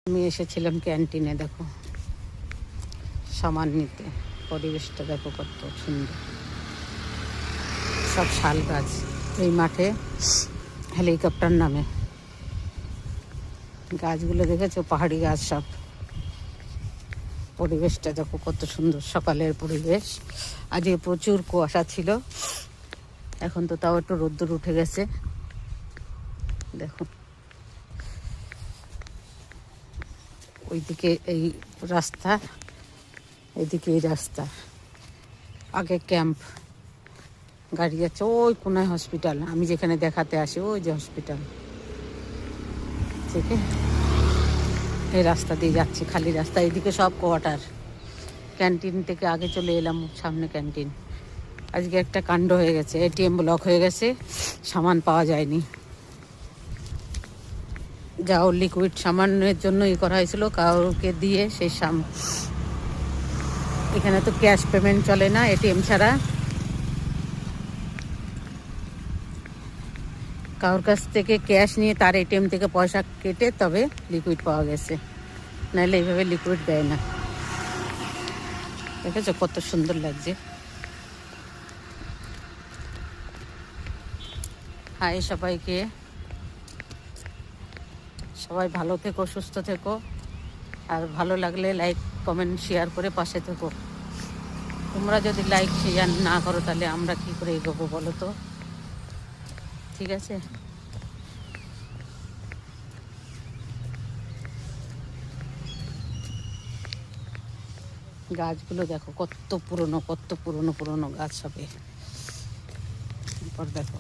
আমি এসেছিলাম ক্যান্টিনে, দেখো সামান নিতে। পরিবেশটা দেখো কত সুন্দর, সব শাল গাছ। এই মাঠে হেলিকপ্টার নামে। গাছগুলো দেখেছো, পাহাড়ি গাছ সব। পরিবেশটা দেখো কত সুন্দর, সকালের পরিবেশ। আজকে প্রচুর কুয়াশা ছিল, এখন তো তাও একটু রোদ্দুর উঠে গেছে। দেখো ওইদিকে এই রাস্তা, এইদিকে এই রাস্তা। আগে ক্যাম্প, গাড়ি যাচ্ছে। ওই কোনায় হসপিটাল, আমি যেখানে দেখাতে আসি, ওই যে হসপিটাল। ঠিক আছে, এই রাস্তা দিয়ে যাচ্ছি, খালি রাস্তা। এইদিকে সব কোয়ার্টার। ক্যান্টিন থেকে আগে চলে এলাম, সামনে ক্যান্টিন। আজকে একটা কাণ্ড হয়ে গেছে, এটিএম ব্লক হয়ে গেছে, সামান পাওয়া যায়নি। যাও লিকুইড সামানের জন্য করা হয়েছিল, কাউকে দিয়ে সেই এখানে তো ক্যাশ পেমেন্ট চলে না এটিএম ছাড়া। কারোর কাছ থেকে ক্যাশ নিয়ে তার এটিএম থেকে পয়সা কেটে তবে লিকুইড পাওয়া গেছে, নাহলে এইভাবে লিকুইড দেয় না। দেখেছো কত সুন্দর লাগছে। হাই সবাইকে, সবাই ভালো থেকো, সুস্থ থেকো। আর ভালো লাগলে লাইক কমেন্ট শেয়ার করে পাশে থেকো। তোমরা যদি লাইক শেয়ার না করো তাহলে আমরা কি করে এগোবো বলো তো? ঠিক আছে, গাছগুলো দেখো কত পুরনো, কত পুরনো পুরনো গাছ হবে। এরপর দেখো